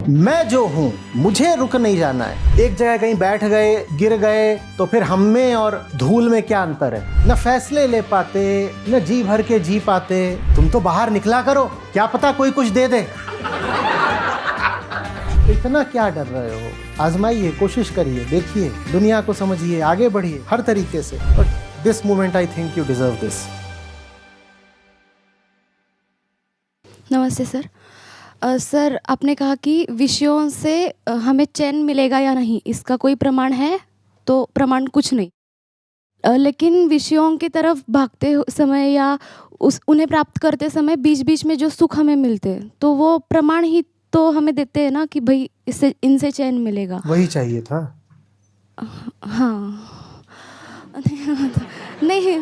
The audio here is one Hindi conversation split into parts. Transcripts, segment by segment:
मैं जो हूँ मुझे रुक नहीं जाना है। एक जगह कहीं बैठ गए, गिर गए तो फिर हम में और धूल में क्या अंतर है। न फैसले ले पाते, न जी भर के जी पाते। तुम तो बाहर निकला करो, क्या पता कोई कुछ दे दे। इतना क्या डर रहे हो? आजमाइए, कोशिश करिए, देखिए, दुनिया को समझिए, आगे बढ़िए हर तरीके से। But this moment I think you deserve this. नमस्ते सर। सर, आपने कहा कि विषयों से हमें चैन मिलेगा या नहीं, इसका कोई प्रमाण है? तो प्रमाण कुछ नहीं। लेकिन विषयों की तरफ भागते समय या उन्हें प्राप्त करते समय बीच बीच में जो सुख हमें मिलते हैं, तो वो प्रमाण ही तो हमें देते हैं ना कि भाई इससे इनसे चैन मिलेगा। वही चाहिए था। हाँ। नहीं,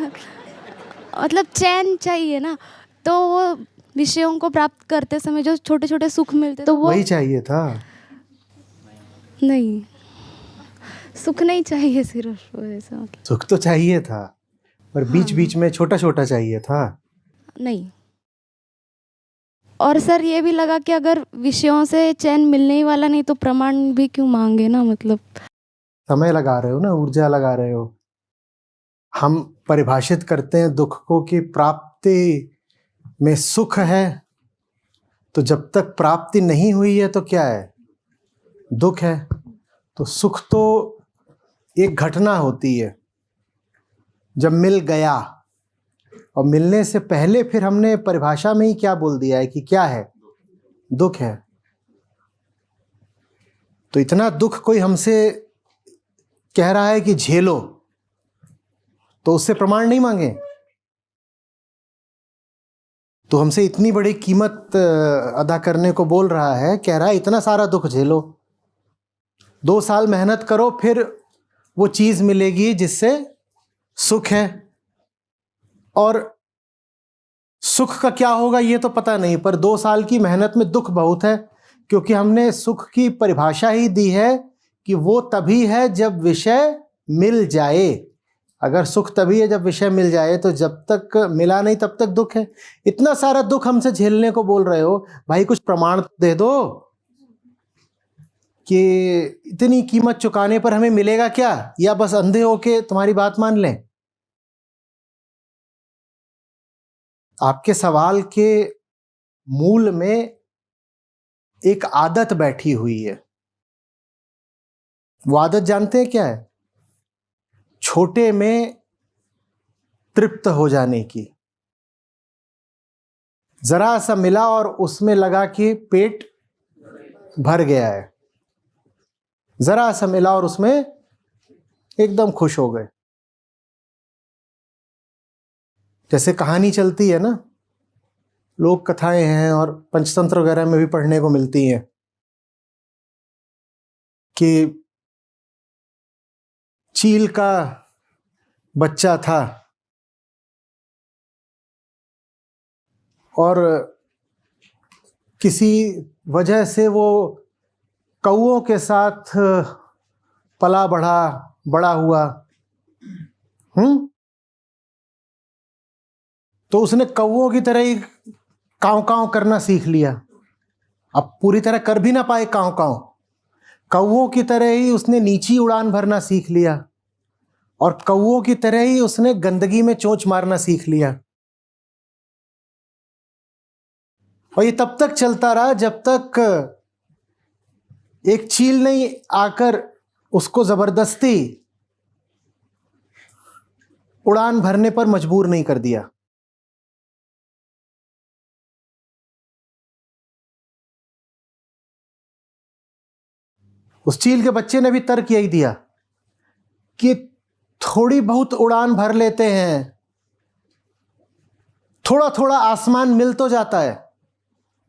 मतलब चैन चाहिए ना, तो वो विषयों को प्राप्त करते समय जो छोटे छोटे सुख मिलते तो वो वही चाहिए था। नहीं, सुख नहीं चाहिए सिर्फ ऐसा, मतलब सुख तो चाहिए था, पर बीच बीच में छोटा छोटा चाहिए था। नहीं। और सर ये भी लगा कि अगर विषयों से चैन मिलने ही वाला नहीं तो प्रमाण भी क्यों मांगे ना, मतलब समय लगा रहे हो ना, ऊर्जा लगा रहे हो। हम परिभाषित करते हैं दुख को कि प्राप्ति में सुख है, तो जब तक प्राप्ति नहीं हुई है तो क्या है? दुख है। तो सुख तो एक घटना होती है जब मिल गया, और मिलने से पहले फिर हमने परिभाषा में ही क्या बोल दिया है कि क्या है? दुख है। तो इतना दुख कोई हमसे कह रहा है कि झेलो, तो उससे प्रमाण नहीं मांगे? तो हमसे इतनी बड़ी कीमत अदा करने को बोल रहा है, कह रहा है इतना सारा दुख झेलो, 2 साल मेहनत करो, फिर वो चीज मिलेगी जिससे सुख है। और सुख का क्या होगा ये तो पता नहीं, पर 2 साल की मेहनत में दुख बहुत है, क्योंकि हमने सुख की परिभाषा ही दी है कि वो तभी है जब विषय मिल जाए। अगर सुख तभी है जब विषय मिल जाए, तो जब तक मिला नहीं तब तक दुख है। इतना सारा दुख हमसे झेलने को बोल रहे हो, भाई कुछ प्रमाण दे दो कि इतनी कीमत चुकाने पर हमें मिलेगा क्या, या बस अंधे होके तुम्हारी बात मान लें? आपके सवाल के मूल में एक आदत बैठी हुई है। वो आदत जानते हैं क्या है? छोटे में तृप्त हो जाने की। जरा सा मिला और उसमें लगा कि पेट भर गया है। जरा सा मिला और उसमें एकदम खुश हो गए। जैसे कहानी चलती है ना, लोक कथाएं हैं और पंचतंत्र वगैरह में भी पढ़ने को मिलती हैं कि चील का बच्चा था और किसी वजह से वो कौओं के साथ पला बढ़ा, बड़ा हुआ। तो उसने कौओं की तरह ही काँव काँव करना सीख लिया। अब पूरी तरह कर भी ना पाए काँव काँव, कौओं की तरह ही उसने नीची उड़ान भरना सीख लिया, और कौओं की तरह ही उसने गंदगी में चोंच मारना सीख लिया। और ये तब तक चलता रहा जब तक एक चील ने आकर उसको जबरदस्ती उड़ान भरने पर मजबूर नहीं कर दिया। उस चील के बच्चे ने भी तर्क यही दिया कि थोड़ी बहुत उड़ान भर लेते हैं, थोड़ा थोड़ा आसमान मिल तो जाता है।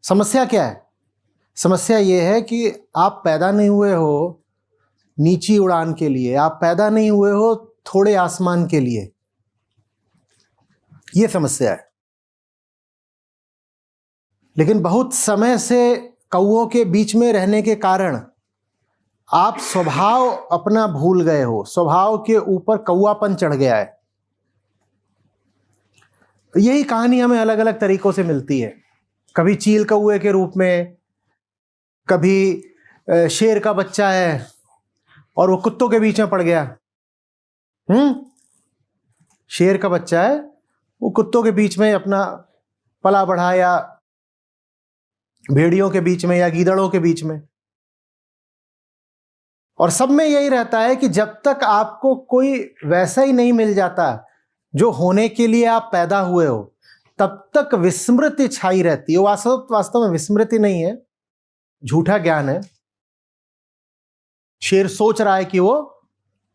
समस्या क्या है? समस्या यह है कि आप पैदा नहीं हुए हो नीची उड़ान के लिए, आप पैदा नहीं हुए हो थोड़े आसमान के लिए। यह समस्या है। लेकिन बहुत समय से कौओं के बीच में रहने के कारण आप स्वभाव अपना भूल गए हो, स्वभाव के ऊपर कौआपन चढ़ गया है। यही कहानी हमें अलग अलग तरीकों से मिलती है, कभी चील कौए के रूप में, कभी शेर का बच्चा है और वो कुत्तों के बीच में पड़ गया। शेर का बच्चा है, वो कुत्तों के बीच में अपना पला बढ़ा, या भेड़ियों के बीच में, या गीदड़ों के बीच में। और सब में यही रहता है कि जब तक आपको कोई वैसा ही नहीं मिल जाता जो होने के लिए आप पैदा हुए हो, तब तक विस्मृति छाई रहती है। वास्तव में विस्मृति नहीं है, झूठा ज्ञान है। शेर सोच रहा है कि वो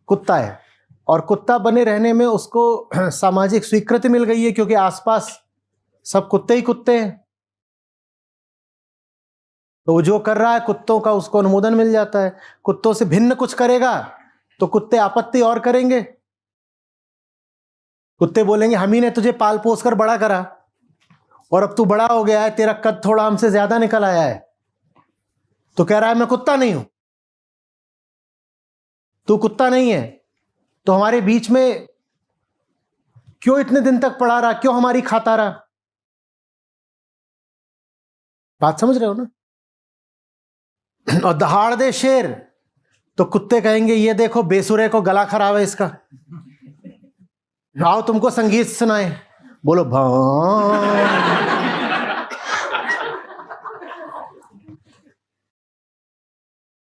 कुत्ता है, और कुत्ता बने रहने में उसको सामाजिक स्वीकृति मिल गई है, क्योंकि आसपास सब कुत्ते ही कुत्ते हैं। तो वो जो कर रहा है कुत्तों का, उसको अनुमोदन मिल जाता है। कुत्तों से भिन्न कुछ करेगा तो कुत्ते आपत्ति और करेंगे। कुत्ते बोलेंगे हम ही ने तुझे पाल पोस कर बड़ा करा, और अब तू बड़ा हो गया है, तेरा कद थोड़ा हमसे ज्यादा निकल आया है, तो कह रहा है मैं कुत्ता नहीं हूं। तू कुत्ता नहीं है तो हमारे बीच में क्यों इतने दिन तक पड़ा रहा, क्यों हमारी खाता रहा? बात समझ रहे हो ना? और दहाड़ दे शेर तो कुत्ते कहेंगे ये देखो बेसुरे को गला खराब है इसका, आओ तुमको संगीत सुनाए। बोलो भां।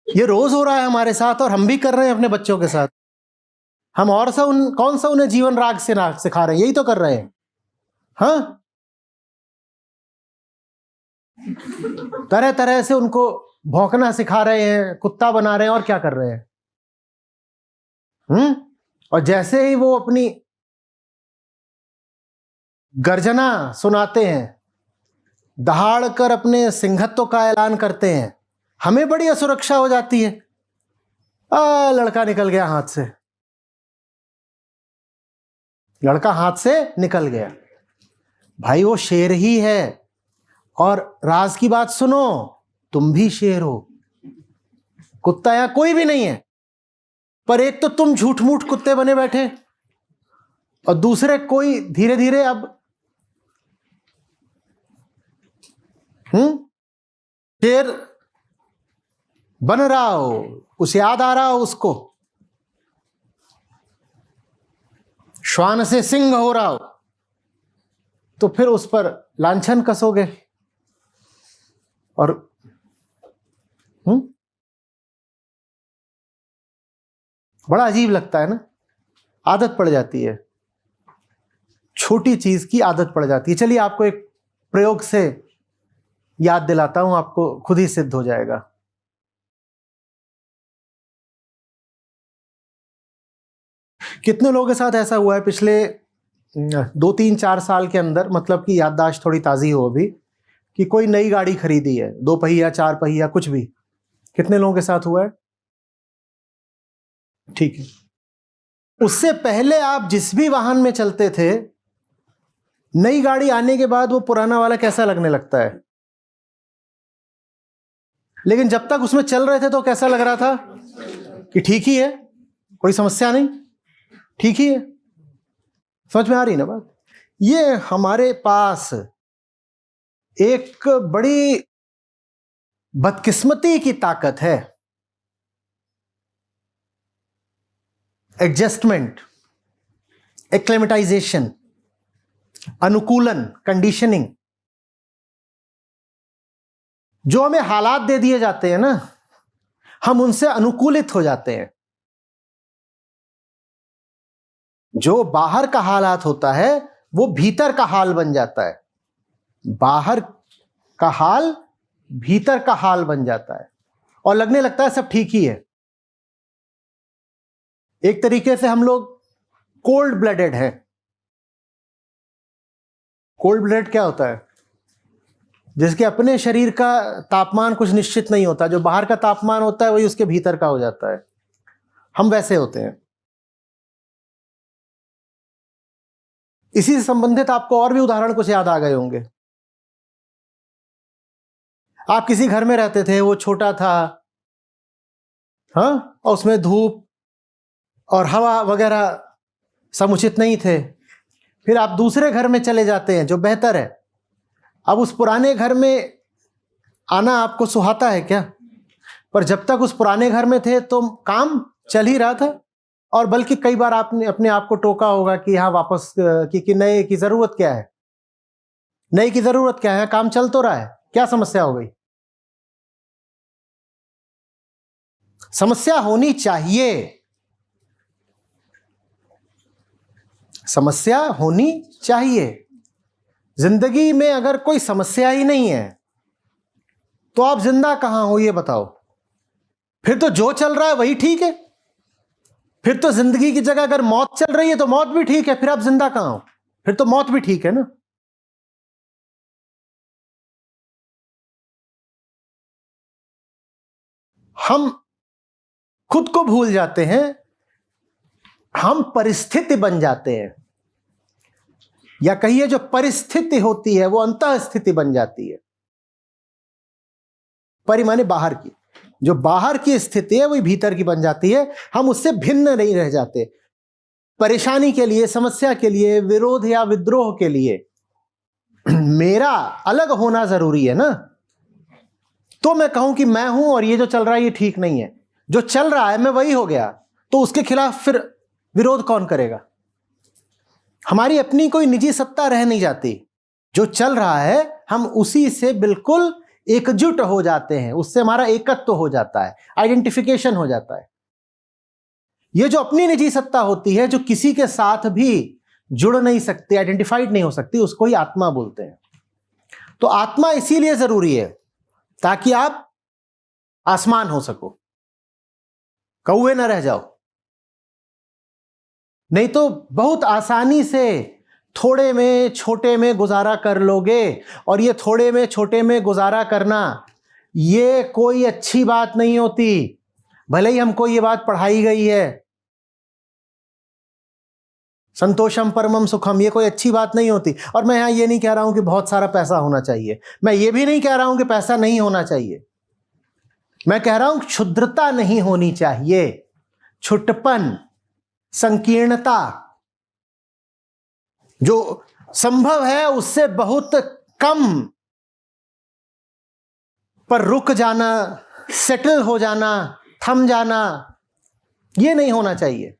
ये रोज हो रहा है हमारे साथ, और हम भी कर रहे हैं अपने बच्चों के साथ। हम और सा कौन सा उन्हें जीवन राग से सिखा रहे हैं? यही तो कर रहे हैं। हाँ, तरह तरह से उनको भौंकना सिखा रहे हैं, कुत्ता बना रहे हैं, और क्या कर रहे हैं? और जैसे ही वो अपनी गर्जना सुनाते हैं, दहाड़ कर अपने सिंहत्व का ऐलान करते हैं, हमें बड़ी असुरक्षा हो जाती है। लड़का निकल गया हाथ से, लड़का हाथ से निकल गया। भाई वो शेर ही है। और राज की बात सुनो, तुम भी शेर हो, कुत्ता यहां कोई भी नहीं है। पर एक तो तुम झूठ मूठ कुत्ते बने बैठे, और दूसरे कोई धीरे धीरे अब शेर बन रहा हो, उसे याद आ रहा हो उसको, श्वान से सिंह हो रहा हो, तो फिर उस पर लांछन कसोगे। और बड़ा अजीब लगता है ना, आदत पड़ जाती है, छोटी चीज की आदत पड़ जाती है। चलिए आपको एक प्रयोग से याद दिलाता हूं, आपको खुद ही सिद्ध हो जाएगा। कितने लोगों के साथ ऐसा हुआ है पिछले 2-3-4 साल के अंदर, मतलब कि याददाश्त थोड़ी ताजी हो अभी, कि कोई नई गाड़ी खरीदी है, 2 पहिया 4 पहिया कुछ भी? कितने लोगों के साथ हुआ है? ठीक है। उससे पहले आप जिस भी वाहन में चलते थे, नई गाड़ी आने के बाद वो पुराना वाला कैसा लगने लगता है? लेकिन जब तक उसमें चल रहे थे तो कैसा लग रहा था कि ठीक ही है, कोई समस्या नहीं, ठीक ही है। समझ में आ रही ना बात? ये हमारे पास एक बड़ी बदकिस्मती की ताकत है, एडजस्टमेंट, एक्लेमेटाइजेशन, अनुकूलन, कंडीशनिंग। जो हमें हालात दे दिए जाते हैं ना, हम उनसे अनुकूलित हो जाते हैं। जो बाहर का हालात होता है वो भीतर का हाल बन जाता है, बाहर का हाल भीतर का हाल बन जाता है, और लगने लगता है सब ठीक ही है। एक तरीके से हम लोग कोल्ड ब्लडेड हैं। कोल्ड ब्लडेड क्या होता है? जिसके अपने शरीर का तापमान कुछ निश्चित नहीं होता, जो बाहर का तापमान होता है वही उसके भीतर का हो जाता है। हम वैसे होते हैं। इसी से संबंधित आपको और भी उदाहरण कुछ याद आ गए होंगे। आप किसी घर में रहते थे, वो छोटा था, हाँ, और उसमें धूप और हवा वगैरह समुचित नहीं थे। फिर आप दूसरे घर में चले जाते हैं जो बेहतर है। अब उस पुराने घर में आना आपको सुहाता है क्या? पर जब तक उस पुराने घर में थे तो काम चल ही रहा था। और बल्कि कई बार आपने अपने आप को टोका होगा कि यहाँ वापस कि नए की जरूरत क्या है, नए की जरूरत क्या है, काम चल तो रहा है, क्या समस्या हो गई? समस्या होनी चाहिए, समस्या होनी चाहिए। जिंदगी में अगर कोई समस्या ही नहीं है तो आप जिंदा कहां हो ये बताओ? फिर तो जो चल रहा है वही ठीक है। फिर तो जिंदगी की जगह अगर मौत चल रही है तो मौत भी ठीक है, फिर आप जिंदा कहां हो? फिर तो मौत भी ठीक है ना। हम खुद को भूल जाते हैं, हम परिस्थिति बन जाते हैं, या कहिए जो परिस्थिति होती है वो अंतः स्थिति बन जाती है। परि माने बाहर की, जो बाहर की स्थिति है वही भीतर की बन जाती है। हम उससे भिन्न नहीं रह जाते। परेशानी के लिए, समस्या के लिए, विरोध या विद्रोह के लिए मेरा अलग होना जरूरी है ना। तो मैं कहूं कि मैं हूं और ये जो चल रहा है ये ठीक नहीं है, जो चल रहा है मैं वही हो गया, तो उसके खिलाफ फिर विरोध कौन करेगा? हमारी अपनी कोई निजी सत्ता रह नहीं जाती। जो चल रहा है हम उसी से बिल्कुल एकजुट हो जाते हैं, उससे हमारा एकत्व हो जाता है, आइडेंटिफिकेशन हो जाता है। ये जो अपनी निजी सत्ता होती है, जो किसी के साथ भी जुड़ नहीं सकती, आइडेंटिफाइड नहीं हो सकती, उसको ही आत्मा बोलते हैं। तो आत्मा इसीलिए जरूरी है ताकि आप आसमान हो सको, कौवे ना रह जाओ। नहीं तो बहुत आसानी से थोड़े में छोटे में गुजारा कर लोगे, और ये थोड़े में छोटे में गुजारा करना ये कोई अच्छी बात नहीं होती। भले ही हमको ये बात पढ़ाई गई है, संतोषम परमम सुखम, ये कोई अच्छी बात नहीं होती। और मैं यहां ये नहीं कह रहा हूं कि बहुत सारा पैसा होना चाहिए, मैं ये भी नहीं कह रहा हूं कि पैसा नहीं होना चाहिए। मैं कह रहा हूं क्षुद्रता नहीं होनी चाहिए, छुटपन, संकीर्णता, जो संभव है उससे बहुत कम पर रुक जाना, सेटल हो जाना, थम जाना, ये नहीं होना चाहिए।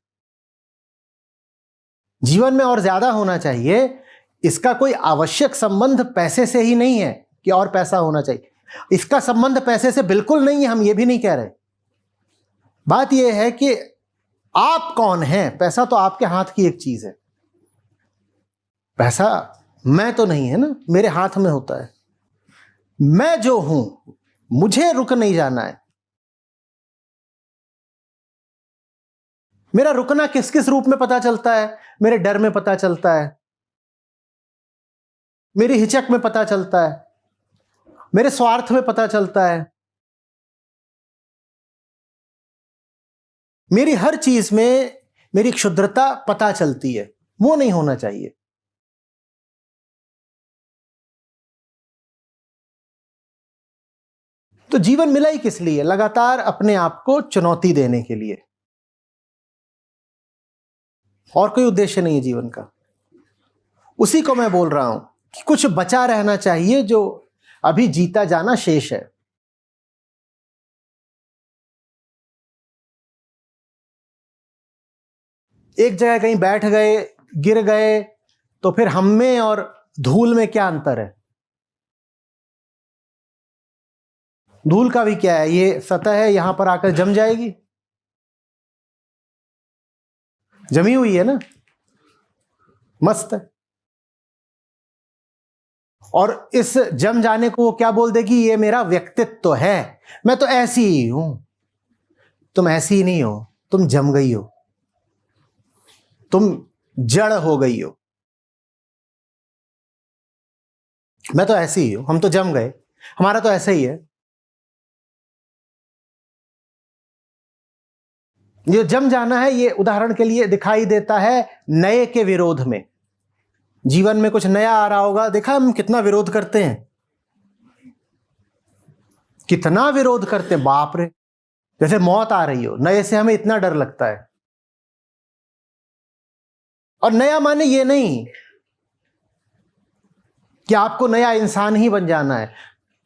जीवन में और ज्यादा होना चाहिए। इसका कोई आवश्यक संबंध पैसे से ही नहीं है कि और पैसा होना चाहिए, इसका संबंध पैसे से बिल्कुल नहीं है, हम ये भी नहीं कह रहे। बात यह है कि आप कौन हैं। पैसा तो आपके हाथ की एक चीज है, पैसा मैं तो नहीं है ना, मेरे हाथ में होता है। मैं जो हूं मुझे रुक नहीं जाना है। मेरा रुकना किस किस रूप में पता चलता है? मेरे डर में पता चलता है, मेरी हिचक में पता चलता है, मेरे स्वार्थ में पता चलता है, मेरी हर चीज में मेरी क्षुद्रता पता चलती है। वो नहीं होना चाहिए। तो जीवन मिला ही किस लिए? लगातार अपने आप को चुनौती देने के लिए, और कोई उद्देश्य नहीं है जीवन का। उसी को मैं बोल रहा हूं कि कुछ बचा रहना चाहिए जो अभी जीता जाना शेष है। एक जगह कहीं बैठ गए, गिर गए, तो फिर हम में और धूल में क्या अंतर है? धूल का भी क्या है, ये सतह है, यहां पर आकर जम जाएगी, जमी हुई है ना, मस्त है। और इस जम जाने को वो क्या बोल देगी? ये मेरा व्यक्तित्व तो है, मैं तो ऐसी ही हूं। तुम ऐसी ही नहीं हो, तुम जम गई हो, तुम जड़ हो गई हो। मैं तो ऐसी ही हूं, हम तो जम गए, हमारा तो ऐसा ही है। ये जम जाना है, ये उदाहरण के लिए दिखाई देता है नए के विरोध में। जीवन में कुछ नया आ रहा होगा, देखा हम कितना विरोध करते हैं, कितना विरोध करते हैं, बाप रे। जैसे मौत आ रही हो, नए से हमें इतना डर लगता है। और नया माने ये नहीं कि आपको नया इंसान ही बन जाना है।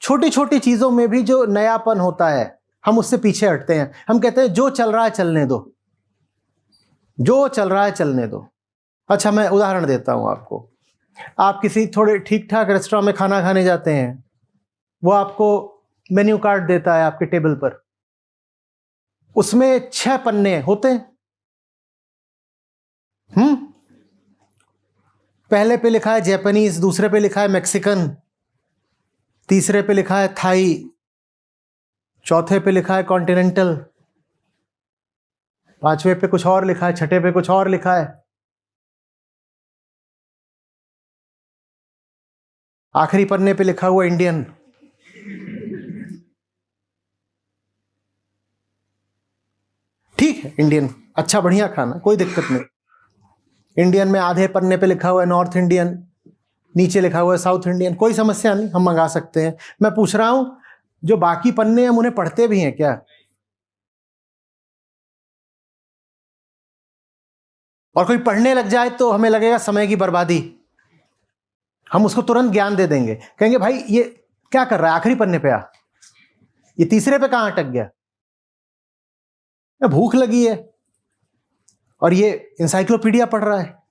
छोटी छोटी चीजों में भी जो नयापन होता है हम उससे पीछे हटते हैं। हम कहते हैं जो चल रहा है चलने दो, जो चल रहा है चलने दो। अच्छा, मैं उदाहरण देता हूं आपको। आप किसी थोड़े ठीक ठाक रेस्टोरेंट में खाना खाने जाते हैं, वो आपको मेन्यू कार्ड देता है आपके टेबल पर, उसमें 6 पन्ने होते हैं। पहले पे लिखा है जापानीज, दूसरे पे लिखा है मैक्सिकन, तीसरे पे लिखा है थाई, चौथे पे लिखा है कॉन्टिनेंटल, पांचवे पे कुछ और लिखा है, छठे पे कुछ और लिखा है, आखिरी पन्ने पे लिखा हुआ इंडियन। ठीक है, इंडियन अच्छा बढ़िया खाना, कोई दिक्कत नहीं। इंडियन में आधे पन्ने पे लिखा हुआ है नॉर्थ इंडियन, नीचे लिखा हुआ है साउथ इंडियन, कोई समस्या नहीं, हम मंगा सकते हैं। मैं पूछ रहा हूं जो बाकी पन्ने हम उन्हें पढ़ते भी हैं क्या? और कोई पढ़ने लग जाए तो हमें लगेगा समय की बर्बादी, हम उसको तुरंत ज्ञान दे देंगे, कहेंगे भाई ये क्या कर रहा है, आखिरी पन्ने पे आ, ये तीसरे पे कहां अटक गया, भूख लगी है और ये इंसाइक्लोपीडिया पढ़ रहा है।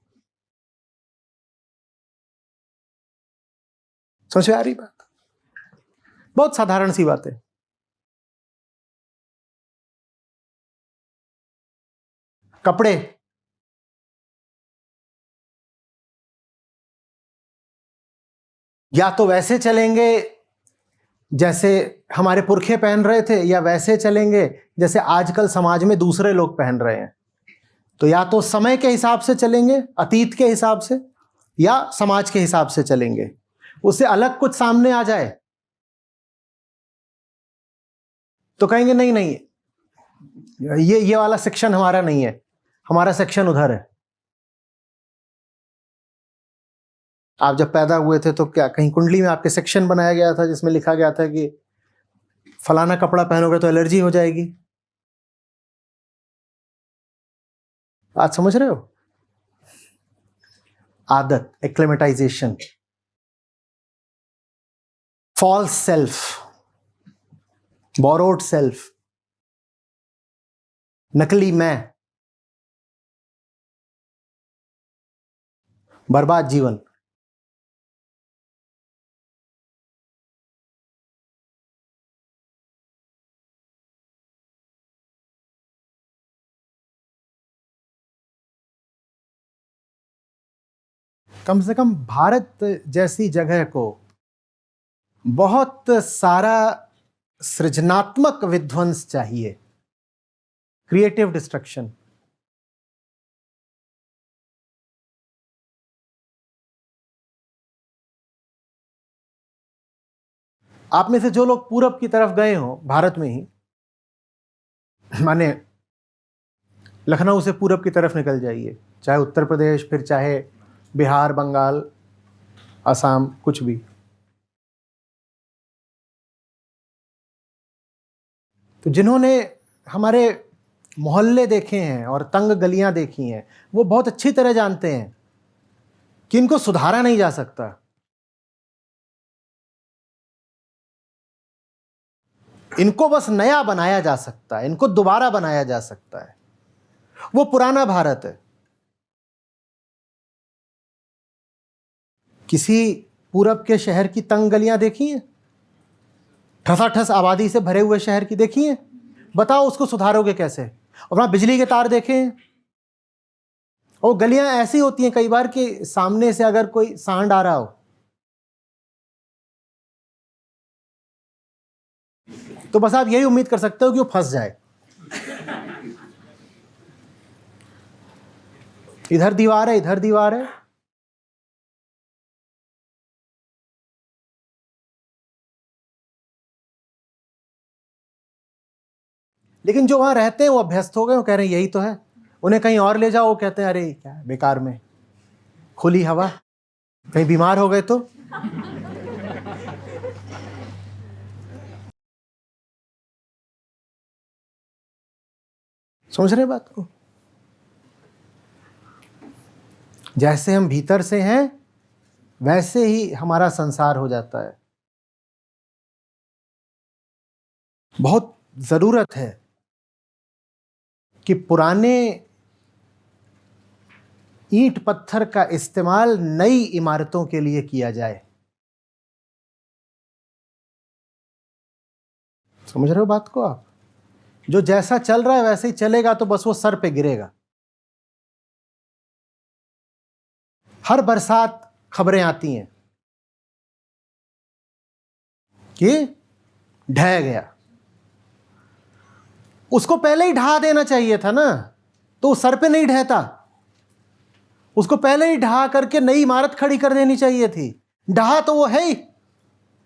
समझ में आ रही बात? बहुत साधारण सी बात है। कपड़े, या तो वैसे चलेंगे जैसे हमारे पुरखे पहन रहे थे, या वैसे चलेंगे जैसे आजकल समाज में दूसरे लोग पहन रहे हैं। तो या तो समय के हिसाब से चलेंगे, अतीत के हिसाब से, या समाज के हिसाब से चलेंगे। उससे अलग कुछ सामने आ जाए तो कहेंगे नहीं नहीं, ये वाला सेक्शन हमारा नहीं है, हमारा सेक्शन उधर है। आप जब पैदा हुए थे तो क्या कहीं कुंडली में आपके सेक्शन बनाया गया था जिसमें लिखा गया था कि फलाना कपड़ा पहनोगे तो एलर्जी हो जाएगी? आज समझ रहे हो? आदत, acclimatization, false self, borrowed self, नकली मैं, बर्बाद जीवन। कम से कम भारत जैसी जगह को बहुत सारा सृजनात्मक विध्वंस चाहिए, क्रिएटिव डिस्ट्रक्शन। आप में से जो लोग पूरब की तरफ गए हो भारत में ही, माने लखनऊ से पूरब की तरफ निकल जाइए, चाहे उत्तर प्रदेश, फिर चाहे बिहार, बंगाल, असम, कुछ भी। तो जिन्होंने हमारे मोहल्ले देखे हैं और तंग गलियां देखी हैं, वो बहुत अच्छी तरह जानते हैं कि इनको सुधारा नहीं जा सकता, इनको बस नया बनाया जा सकता है, इनको दोबारा बनाया जा सकता है। वो पुराना भारत है। किसी पूरब के शहर की तंग गलियां देखी हैं, ठसाठस आबादी से भरे हुए शहर की देखी हैं? बताओ उसको सुधारोगे कैसे? और वहां बिजली के तार देखे हैं, और गलियां ऐसी होती हैं कई बार कि सामने से अगर कोई सांड आ रहा हो तो बस आप यही उम्मीद कर सकते हो कि वो फंस जाए। इधर दीवार है, इधर दीवार है। लेकिन जो वहां रहते हैं वो अभ्यस्त हो गए, वो कह रहे हैं यही तो है। उन्हें कहीं और ले जाओ, वो कहते हैं अरे क्या बेकार में, खुली हवा, कहीं बीमार हो गए तो। समझ रहे बात को? जैसे हम भीतर से हैं वैसे ही हमारा संसार हो जाता है। बहुत जरूरत है कि पुराने ईंट पत्थर का इस्तेमाल नई इमारतों के लिए किया जाए। समझ रहे हो बात को आप? जो जैसा चल रहा है वैसे ही चलेगा तो बस वो सर पे गिरेगा। हर बरसात खबरें आती हैं कि ढह गया। उसको पहले ही ढहा देना चाहिए था ना, तो वो सर पे नहीं ढहता। उसको पहले ही ढहा करके नई इमारत खड़ी कर देनी चाहिए थी। ढहा तो वो है ही,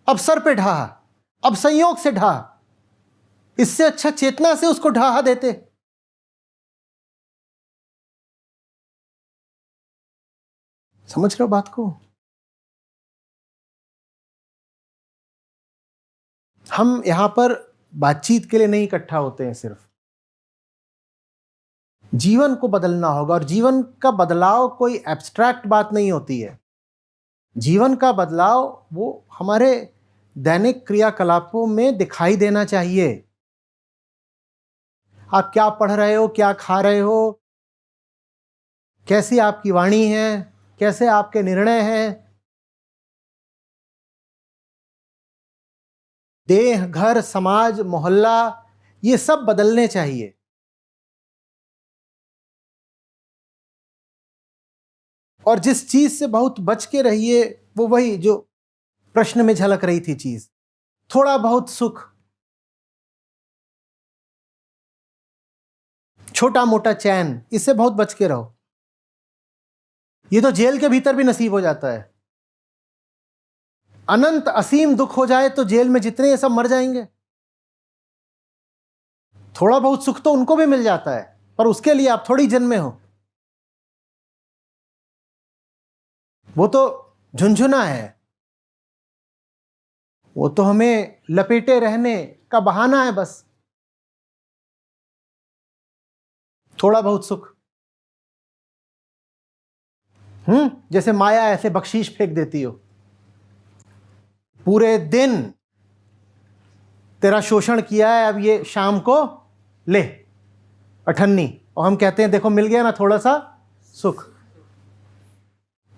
अब सर पे ढहा, अब संयोग से ढहा। इससे अच्छा चेतना से उसको ढहा देते। समझ रहे हो बात को? हम यहां पर बातचीत के लिए नहीं इकट्ठा होते हैं, सिर्फ जीवन को बदलना होगा। और जीवन का बदलाव कोई एब्स्ट्रैक्ट बात नहीं होती है। जीवन का बदलाव वो हमारे दैनिक क्रियाकलापों में दिखाई देना चाहिए। आप क्या पढ़ रहे हो, क्या खा रहे हो, कैसी आपकी वाणी है, कैसे आपके निर्णय हैं, देह, घर, समाज, मोहल्ला, ये सब बदलने चाहिए। और जिस चीज से बहुत बच के रहिए वो वही जो प्रश्न में झलक रही थी चीज, थोड़ा बहुत सुख, छोटा मोटा चैन, इससे बहुत बच के रहो। ये तो जेल के भीतर भी नसीब हो जाता है। अनंत असीम दुख हो जाए तो जेल में जितने ये सब मर जाएंगे। थोड़ा बहुत सुख तो उनको भी मिल जाता है, पर उसके लिए आप थोड़ी जन्मे हो। वो तो झुंझुना है, वो तो हमें लपेटे रहने का बहाना है बस। थोड़ा बहुत सुख, जैसे माया ऐसे बख्शीश फेंक देती हो। पूरे दिन तेरा शोषण किया है, अब ये शाम को ले अठन्नी, और हम कहते हैं देखो मिल गया ना थोड़ा सा सुख।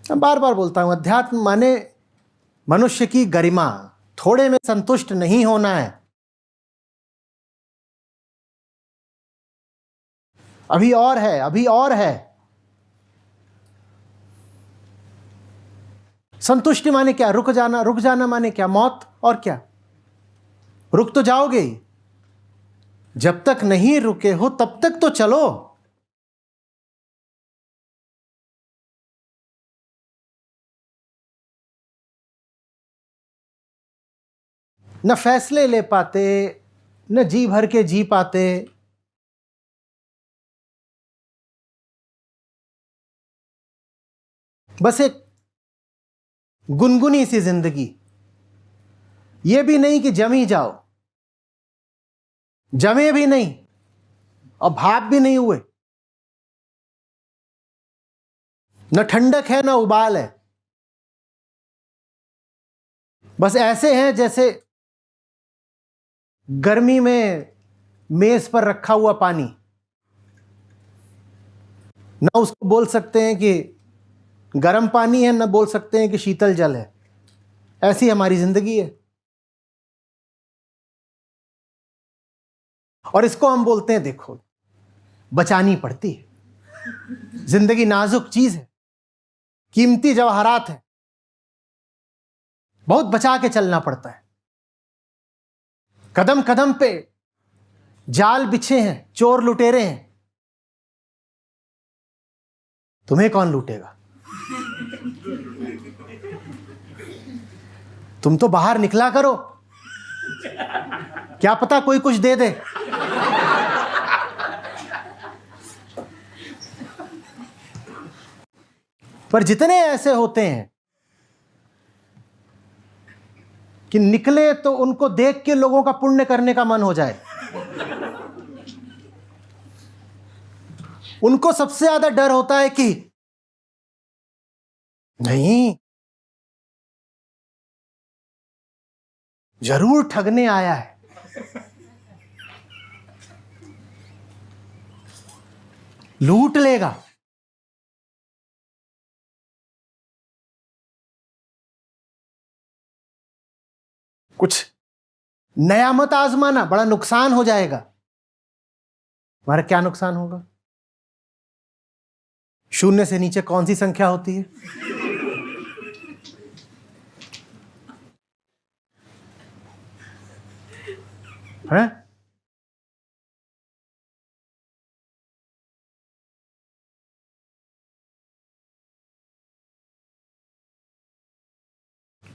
मैं बार बार बोलता हूं, अध्यात्म माने मनुष्य की गरिमा। थोड़े में संतुष्ट नहीं होना है। अभी और है, अभी और है। संतुष्टि माने क्या? रुक जाना। रुक जाना माने क्या? मौत। और क्या? रुक तो जाओगे ही। जब तक नहीं रुके हो तब तक तो चलो। न फैसले ले पाते, न जी भर के जी पाते। बस एक गुनगुनी सी जिंदगी। ये भी नहीं कि जम ही जाओ, जमे भी नहीं और भाप भी नहीं हुए। न ठंडक है न उबाल है। बस ऐसे हैं जैसे गर्मी में मेज पर रखा हुआ पानी। न उसको बोल सकते हैं कि गर्म पानी है, न बोल सकते हैं कि शीतल जल है। ऐसी हमारी जिंदगी है। और इसको हम बोलते हैं देखो बचानी पड़ती है। जिंदगी नाजुक चीज है, कीमती जवाहरात है, बहुत बचा के चलना पड़ता है। कदम कदम पे जाल बिछे हैं, चोर लुटेरे हैं। तुम्हें कौन लूटेगा? तुम तो बाहर निकला करो, क्या पता कोई कुछ दे दे। पर जितने ऐसे होते हैं कि निकले तो उनको देख के लोगों का पुण्य करने का मन हो जाए, उनको सबसे ज्यादा डर होता है कि नहीं, जरूर ठगने आया है, लूट लेगा। कुछ नया मत आजमाना, बड़ा नुकसान हो जाएगा। हमारा क्या नुकसान होगा? शून्य से नीचे कौन सी संख्या होती है? हैं?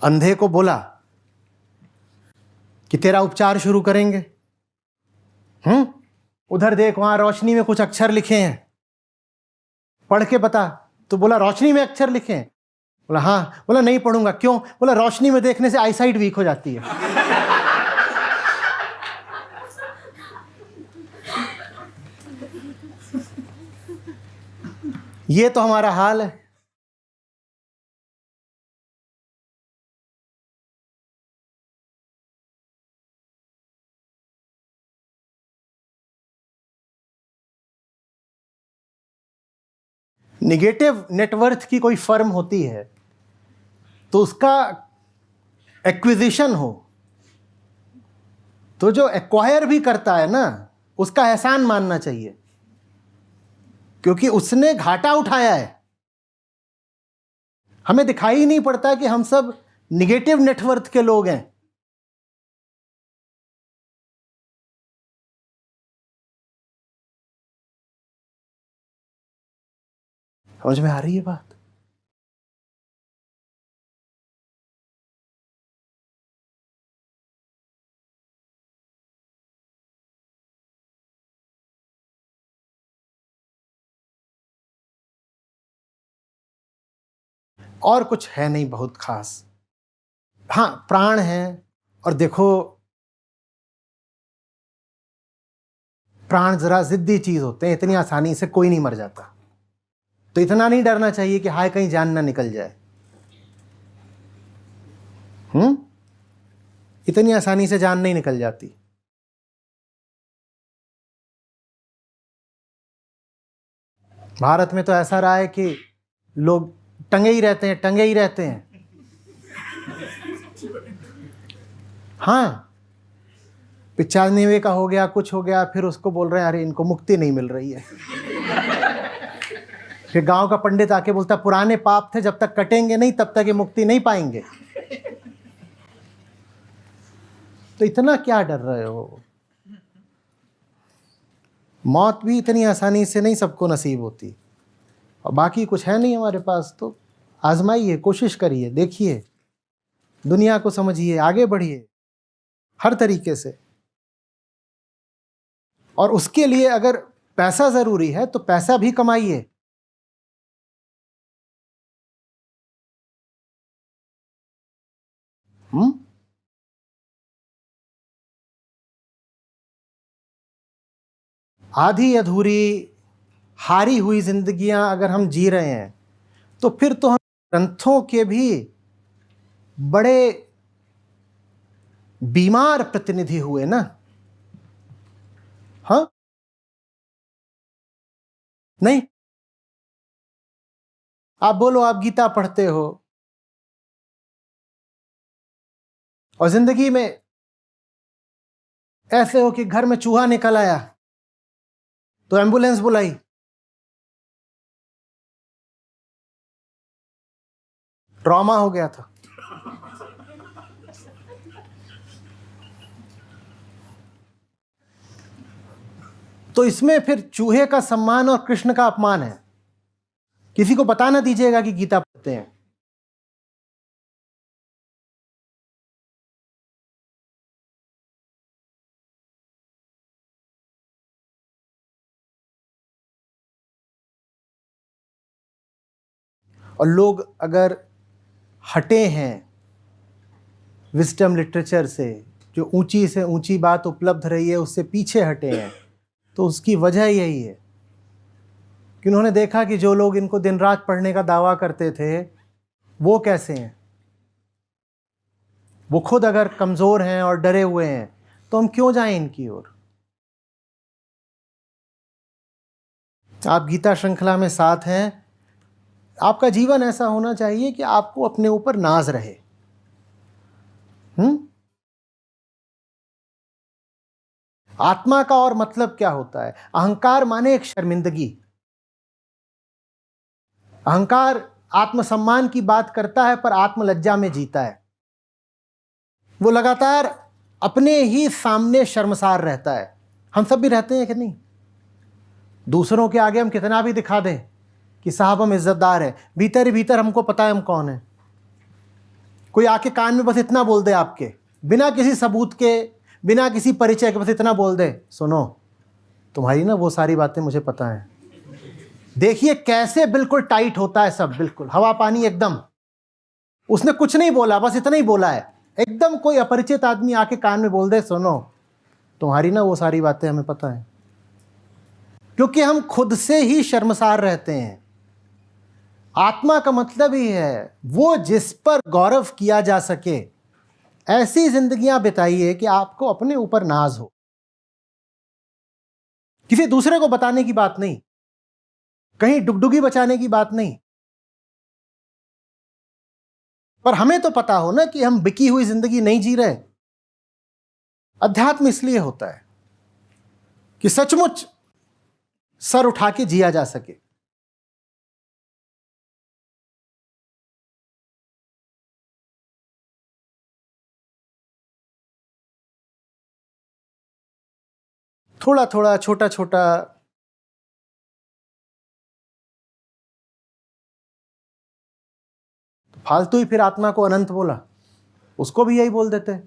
अंधे को बोला कि तेरा उपचार शुरू करेंगे। उधर देख, वहां रोशनी में कुछ अक्षर लिखे हैं, पढ़ के बता। तो बोला रोशनी में अक्षर लिखे हैं? बोला हाँ। बोला नहीं पढ़ूंगा। क्यों? बोला रोशनी में देखने से आईसाइट वीक हो जाती है। ये तो हमारा हाल है। निगेटिव नेटवर्थ की कोई फर्म होती है तो उसका एक्विजिशन हो, तो जो एक्वायर भी करता है ना, उसका एहसान मानना चाहिए, क्योंकि उसने घाटा उठाया है। हमें दिखाई ही नहीं पड़ता कि हम सब निगेटिव नेटवर्थ के लोग हैं। समझ में आ रही है बात? और कुछ है नहीं बहुत खास। हाँ, प्राण है। और देखो, प्राण जरा जिद्दी चीज होते हैं, इतनी आसानी से कोई नहीं मर जाता। तो इतना नहीं डरना चाहिए कि हाय कहीं जान ना निकल जाए। इतनी आसानी से जान नहीं निकल जाती। भारत में तो ऐसा रहा है कि लोग टंगे ही रहते हैं, टंगे ही रहते हैं। हाँ, 95 का हो गया, कुछ हो गया, फिर उसको बोल रहे हैं अरे इनको मुक्ति नहीं मिल रही है। फिर गांव का पंडित आके बोलता पुराने पाप थे, जब तक कटेंगे नहीं तब तक ये मुक्ति नहीं पाएंगे। तो इतना क्या डर रहे हो? मौत भी इतनी आसानी से नहीं सबको नसीब होती, और बाकी कुछ है नहीं हमारे पास। तो आजमाइए, कोशिश करिए, देखिए, दुनिया को समझिए, आगे बढ़िए हर तरीके से। और उसके लिए अगर पैसा जरूरी है तो पैसा भी कमाइए। आधी अधूरी हारी हुई जिंदगियां अगर हम जी रहे हैं तो फिर तो हम ग्रंथों के भी बड़े बीमार प्रतिनिधि हुए ना। हाँ, नहीं? आप बोलो आप गीता पढ़ते हो और जिंदगी में ऐसे हो कि घर में चूहा निकल आया तो एम्बुलेंस बुलाई, ट्रॉमा हो गया था। तो इसमें फिर चूहे का सम्मान और कृष्ण का अपमान है। किसी को बता ना दीजिएगा कि गीता पढ़ते हैं। और लोग अगर हटे हैं विजडम लिटरेचर से, जो ऊंची से ऊंची बात उपलब्ध रही है उससे पीछे हटे हैं, तो उसकी वजह यही है कि उन्होंने देखा कि जो लोग इनको दिन रात पढ़ने का दावा करते थे वो कैसे हैं। वो खुद अगर कमजोर हैं और डरे हुए हैं तो हम क्यों जाएं इनकी ओर? आप गीता श्रृंखला में साथ हैं। आपका जीवन ऐसा होना चाहिए कि आपको अपने ऊपर नाज रहे। आत्मा का और मतलब क्या होता है? अहंकार माने एक शर्मिंदगी। अहंकार आत्मसम्मान की बात करता है पर आत्मलज्जा में जीता है। वो लगातार अपने ही सामने शर्मसार रहता है। हम सब भी रहते हैं कि नहीं? दूसरों के आगे हम कितना भी दिखा दें कि साहब हम इज्जतदार हैं, भीतर ही भीतर हमको पता है हम कौन हैं। कोई आके कान में बस इतना बोल दे आपके, बिना किसी सबूत के, बिना किसी परिचय के, बस इतना बोल दे, सुनो तुम्हारी ना वो सारी बातें मुझे पता है। देखिए कैसे बिल्कुल टाइट होता है सब, बिल्कुल हवा पानी एकदम। उसने कुछ नहीं बोला, बस इतना ही बोला है। एकदम कोई अपरिचित आदमी आके कान में बोल दे, सुनो तुम्हारी ना वो सारी बातें हमें पता है। क्योंकि हम खुद से ही शर्मसार रहते हैं। आत्मा का मतलब ही है वो जिस पर गौरव किया जा सके। ऐसी जिंदगियां बिताइए कि आपको अपने ऊपर नाज हो। किसी दूसरे को बताने की बात नहीं, कहीं डुगडुगी बचाने की बात नहीं, पर हमें तो पता हो ना कि हम बिकी हुई जिंदगी नहीं जी रहे। अध्यात्म इसलिए होता है कि सचमुच सर उठा के जिया जा सके। थोड़ा थोड़ा, छोटा छोटा, फालतू ही फिर आत्मा को अनंत बोला, उसको भी यही बोल देते।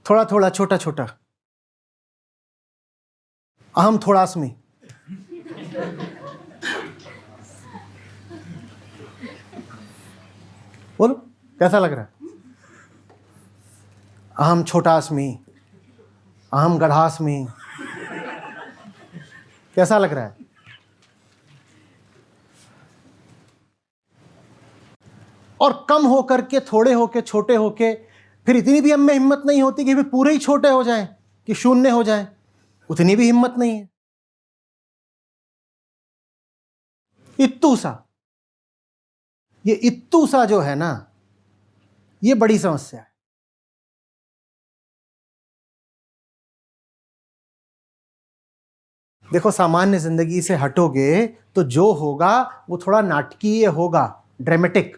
थोड़ा थोड़ा, छोटा छोटा, अहम थोड़ास्मि। बोलो कैसा लग रहा है? अहम छोटास्मि, अहम गढ़ास्मि, कैसा लग रहा है? और कम होकर के, थोड़े होके, छोटे होके, फिर इतनी भी हम में हिम्मत नहीं होती कि फिर पूरे ही छोटे हो जाएं, कि शून्य हो जाएं। उतनी भी हिम्मत नहीं है। इत्तू सा, ये इत्तू सा जो है ना, ये बड़ी समस्या है। देखो सामान्य जिंदगी से हटोगे तो जो होगा वो थोड़ा नाटकीय होगा, ड्रामेटिक।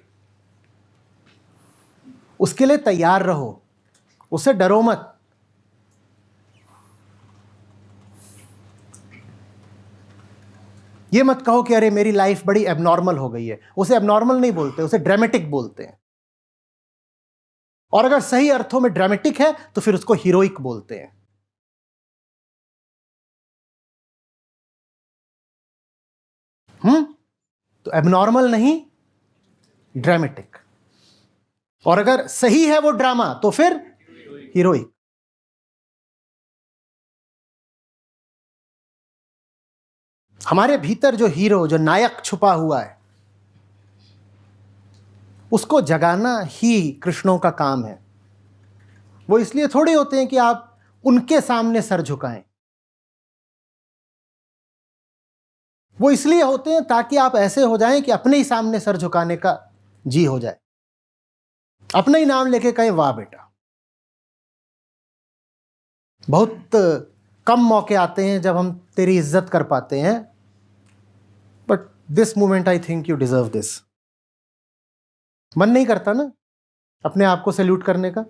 उसके लिए तैयार रहो, उससे डरो मत। ये मत कहो कि अरे मेरी लाइफ बड़ी एबनॉर्मल हो गई है। उसे एबनॉर्मल नहीं बोलते, उसे ड्रामेटिक बोलते हैं। और अगर सही अर्थों में ड्रामेटिक है तो फिर उसको हीरोइक बोलते हैं। तो एबनॉर्मल नहीं, ड्रामेटिक। और अगर सही है वो ड्रामा तो फिर हीरोइक। हमारे भीतर जो हीरो, जो नायक छुपा हुआ है, उसको जगाना ही कृष्णों का काम है। वो इसलिए थोड़ी होते हैं कि आप उनके सामने सर झुकाएं। वो इसलिए होते हैं ताकि आप ऐसे हो जाएं कि अपने ही सामने सर झुकाने का जी हो जाए, अपना ही नाम लेके कहें वाह बेटा। बहुत कम मौके आते हैं जब हम तेरी इज्जत कर पाते हैं, but this moment I think you deserve this. मन नहीं करता ना अपने आप को सैल्यूट करने का?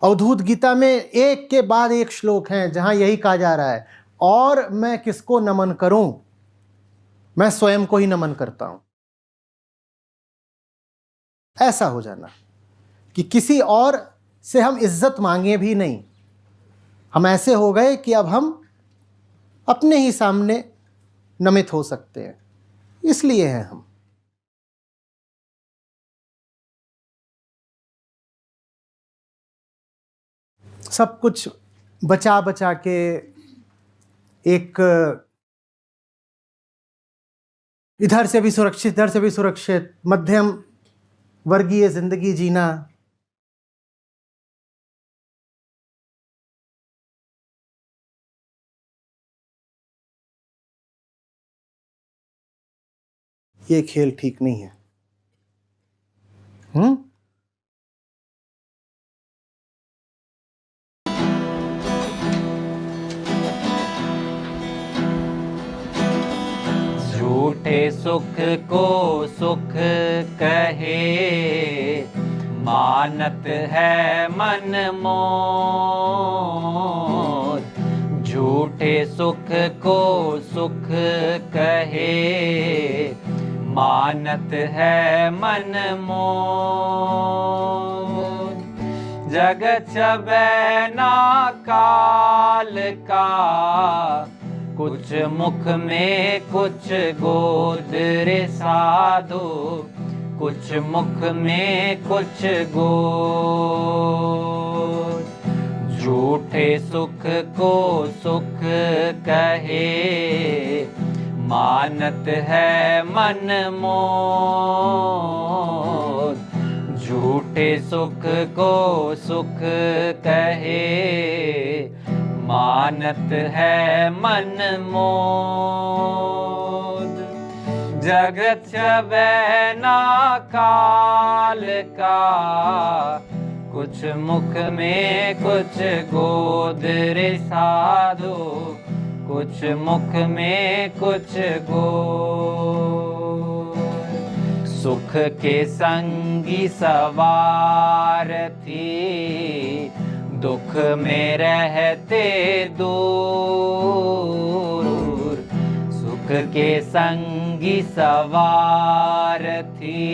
अवधूत गीता में एक के बाद एक श्लोक हैं जहां यही कहा जा रहा है, और मैं किसको नमन करूं, मैं स्वयं को ही नमन करता हूं। ऐसा हो जाना कि किसी और से हम इज्जत मांगे भी नहीं। हम ऐसे हो गए कि अब हम अपने ही सामने नमित हो सकते हैं, इसलिए हैं हम। सब कुछ बचा बचा के एक इधर से भी सुरक्षित, इधर से भी सुरक्षित, मध्यम वर्गीय जिंदगी जीना। ये खेल ठीक नहीं है। हम्म। झूठे सुख को सुख कहे, मानत है मन मोर। झूठे सुख को सुख कहे, मानत है मन मोर। जगत छबे ना काल का, कुछ मुख में कुछ गोद रे साधो, कुछ मुख में कुछ गोद। झूठे सुख को सुख कहे, मानत है मन मोर। झूठे सुख को सुख कहे, मानत है मन मोद। जगत छबे ना काल का, कुछ मुख में कुछ गोद रे साधो, कुछ मुख में कुछ गोद। सुख के संगी सवार थी, दुख में रहते दूर। सुख के संगी सवार थी,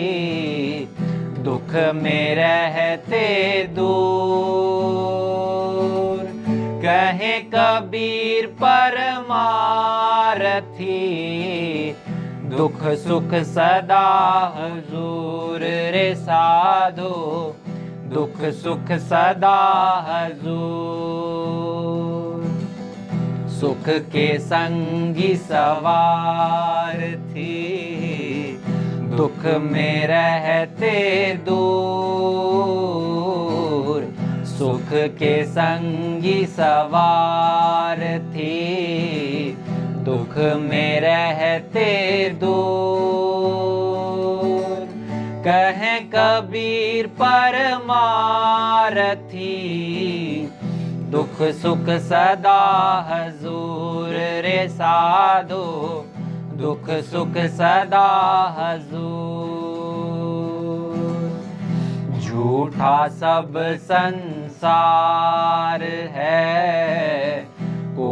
दुख में रहते दूर। कहे कबीर परमारथी, दुख सुख सदा हुजूर रे साधो, दुख सुख सदा हुजूर। सुख के संगी सवार थी, दुख में रहते दूर। सुख के संगी सवार थी, दुख में रहते दूर। कहे कबीर परमारथी, दुख सुख सदा हुजूर रे साधो, दुख सुख सदा हुजूर। झूठा सब संसार है, को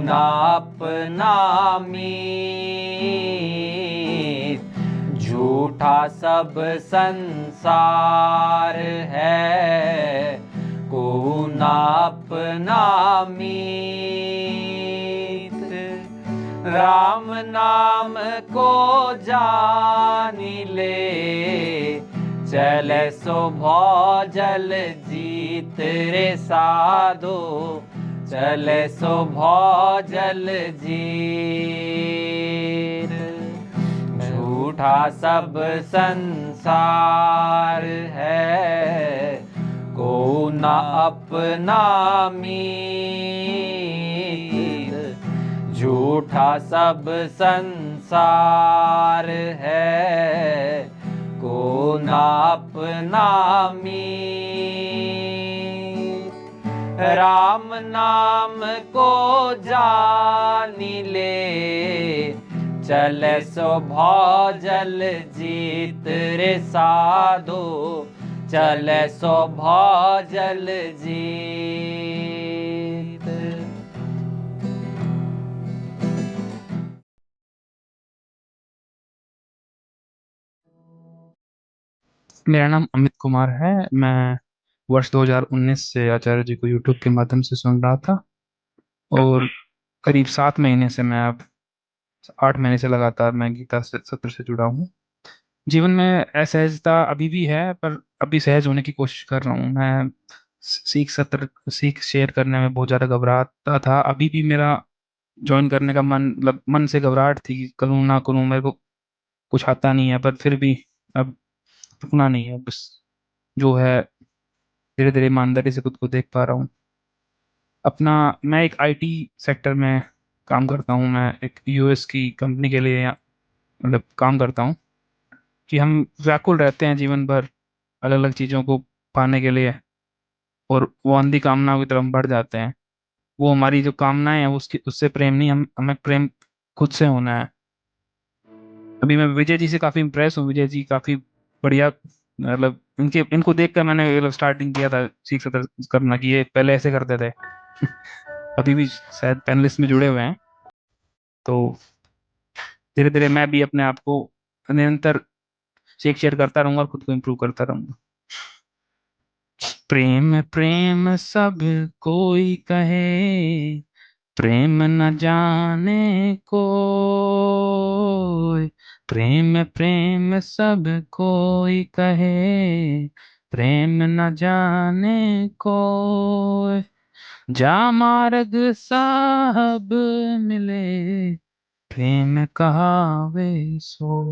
ना अपना मीत। झूठा सब संसार है, को ना अपना मीत। राम नाम को जानी ले, चले सो भौजल जीत रे साधो, चले सो भौजल जीत। झूठा सब संसार है, को ना अपना मीत। झूठा सब संसार है, को ना अपना मीत। राम नाम को जानी ले, चले सो भौजल जीत रे साधो, चले सो भौजल जीत। मेरा नाम अमित कुमार है। मैं वर्ष 2019 से आचार्य जी को यूट्यूब के माध्यम से सुन रहा था, और करीब 7 महीने से मैं अब 8 महीने से लगातार मैं गीता सत्र से जुड़ा हूँ। जीवन में असहजता अभी भी है, पर अभी सहज होने की कोशिश कर रहा हूँ। मैं सीख शेयर करने में बहुत ज़्यादा घबराता था। अभी भी मेरा ज्वाइन करने का मतलब मन से घबराहट थी कि करूँ ना करूँ, मेरे को कुछ आता नहीं है, पर फिर भी अब रुकना नहीं है। बस जो है धीरे धीरे ईमानदारी से खुद को देख पा रहा हूँ। मैं एक आईटी सेक्टर में काम करता हूँ। मैं एक यूएस की कंपनी के लिए मतलब काम करता हूँ कि हम व्याकुल रहते हैं जीवन भर अलग अलग चीज़ों को पाने के लिए, और वो अंधी कामनाओं की तरफ हम बढ़ जाते हैं। वो हमारी जो कामनाएं हैं उसकी उससे प्रेम नहीं, हम हमें प्रेम खुद से होना है। अभी मैं विजय जी से काफी इम्प्रेस हूँ। विजय जी काफी बढ़िया, मतलब इनके इनको देख कर मैंने मतलब स्टार्टिंग किया था सीख करना, कि ये पहले ऐसे करते थे। अभी भी शायद पैनलिस्ट में जुड़े हुए हैं। तो धीरे धीरे मैं भी अपने आप को निरंतर शेक शेयर करता रहूंगा और खुद को इम्प्रूव करता रहूंगा। प्रेम प्रेम सब कोई कहे, प्रेम न जाने कोई। प्रेम प्रेम सब कोई कहे, प्रेम न जाने कोई। जा मार्ग साहब मिले, प्रेम कहावे सो।